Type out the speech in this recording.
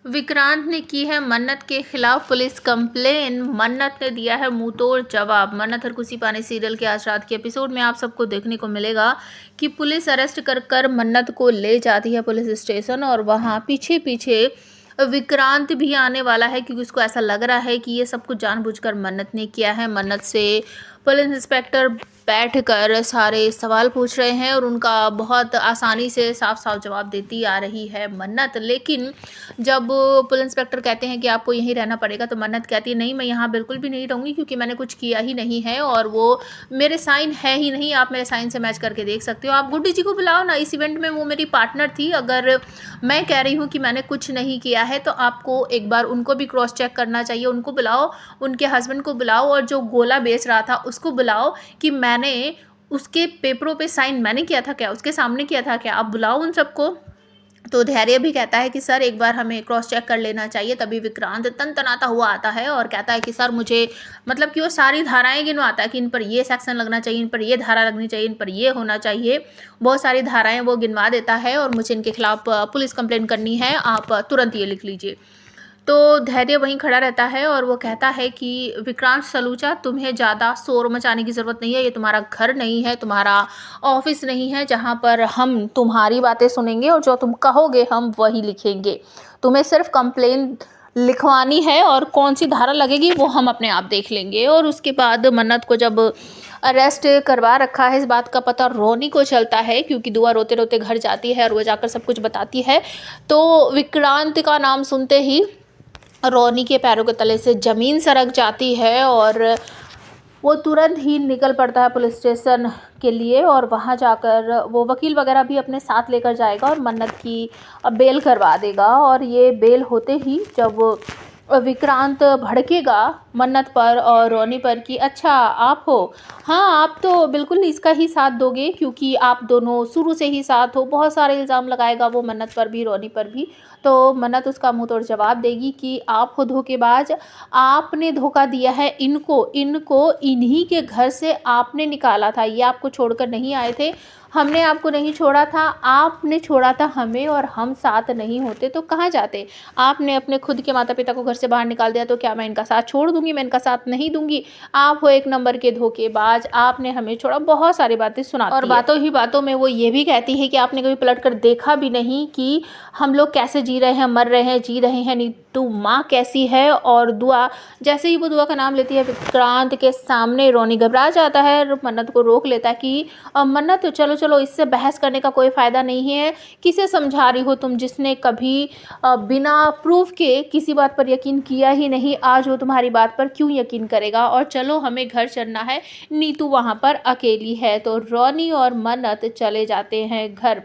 विक्रांत ने की है मन्नत के खिलाफ पुलिस कंप्लेन। मन्नत ने दिया है मुंहतोड़ जवाब। मन्नत और खुशी पानी सीरियल के आज रात के एपिसोड में आप सबको देखने को मिलेगा कि पुलिस अरेस्ट कर मन्नत को ले जाती है पुलिस स्टेशन, और वहां पीछे पीछे विक्रांत भी आने वाला है, क्योंकि उसको ऐसा लग रहा है कि ये सब कुछ जानबूझकर मन्नत ने किया है। मन्नत से पुलिस इंस्पेक्टर बैठकर सारे सवाल पूछ रहे हैं और उनका बहुत आसानी से साफ साफ जवाब देती आ रही है मन्नत। लेकिन जब पुलिस इंस्पेक्टर कहते हैं कि आपको यहीं रहना पड़ेगा, तो मन्नत कहती है नहीं, मैं यहाँ बिल्कुल भी नहीं रहूँगी, क्योंकि मैंने कुछ किया ही नहीं है और वो मेरे साइन है ही नहीं। आप मेरे साइन से मैच करके देख सकते हो। आप गुड्डी जी को बुलाओ ना, इस इवेंट में वो मेरी पार्टनर थी। अगर मैं कह रही हूँ कि मैंने कुछ नहीं किया है, तो आपको एक बार उनको भी क्रॉस चेक करना चाहिए। उनको बुलाओ, उनके हस्बैंड को बुलाओ, और जो गोला बेच रहा था उसको बुलाओ कि मैंने उसके पेपरों पे साइन मैंने किया था क्या, उसके सामने किया था क्या। आप बुलाओ उन सबको। तो धैर्य भी कहता है कि सर एक बार हमें क्रॉस चेक कर लेना चाहिए। तभी विक्रांत तनतनाता हुआ आता है और कहता है कि सर मुझे, मतलब कि वो सारी धाराएं गिनवाता है कि इन पर ये सेक्शन लगना चाहिए, इन पर ये धारा लगनी चाहिए, इन पर ये होना चाहिए। बहुत सारी धाराएं वो गिनवा देता है और मुझे इनके खिलाफ पुलिस कंप्लेन करनी है, आप तुरंत ये लिख लीजिए। तो धैर्य वहीं खड़ा रहता है और वो कहता है कि विक्रांत सलूचा, तुम्हें ज़्यादा शोर मचाने की ज़रूरत नहीं है। ये तुम्हारा घर नहीं है, तुम्हारा ऑफिस नहीं है, जहाँ पर हम तुम्हारी बातें सुनेंगे और जो तुम कहोगे हम वही लिखेंगे। तुम्हें सिर्फ कंप्लेन लिखवानी है और कौन सी धारा लगेगी वो हम अपने आप देख लेंगे। और उसके बाद मन्नत को जब अरेस्ट करवा रखा है, इस बात का पता रोनी को चलता है, क्योंकि दुआ रोते रोते घर जाती है और वो जाकर सब कुछ बताती है। तो विक्रांत का नाम सुनते ही रोनी के पैरों के तले से ज़मीन सरक जाती है और वो तुरंत ही निकल पड़ता है पुलिस स्टेशन के लिए। और वहाँ जाकर वो वकील वगैरह भी अपने साथ लेकर जाएगा और मन्नत की बेल करवा देगा। और ये बेल होते ही जब विक्रांत भड़केगा मन्नत पर और रोनी पर कि अच्छा आप हो, हाँ आप तो बिल्कुल इसका ही साथ दोगे, क्योंकि आप दोनों शुरू से ही साथ हो। बहुत सारे इल्ज़ाम लगाएगा वो मन्नत पर भी रोनी पर भी। तो मन्नत उसका मुंह तोड़ जवाब देगी कि आप हो धोखेबाज, आपने धोखा दिया है इनको, इन्हीं के घर से आपने निकाला था, ये आपको छोड़कर नहीं आए थे, हमने आपको नहीं छोड़ा था, आपने छोड़ा था हमें, और हम साथ नहीं होते तो कहाँ जाते। आपने अपने खुद के माता पिता को घर से बाहर निकाल दिया, तो क्या मैं इनका साथ छोड़ दूंगी? मैं इनका साथ नहीं दूंगी। आप हो एक नंबर के धोखेबाज, आपने हमें छोड़ा। बहुत सारी बातें सुनाती है और बातों ही बातों में वो ये भी कहती है कि आपने कभी पलट कर देखा भी नहीं कि हम लोग कैसे जी रहे हैं, मर रहे हैं, जी रहे हैं। नीतू माँ कैसी है। और दुआ, जैसे ही वो दुआ का नाम लेती है विक्रांत के सामने, रोनी घबरा जाता है, मन्नत को रोक लेता है कि मन्नत चलो चलो, इससे बहस करने का कोई फ़ायदा नहीं है। किसे समझा रही हो तुम, जिसने कभी बिना प्रूफ के किसी बात पर यकीन किया ही नहीं, आज वो तुम्हारी बात पर क्यों यकीन करेगा। और चलो हमें घर चलना है, नीतू वहाँ पर अकेली है। तो रोनी और मन्नत चले जाते हैं घर।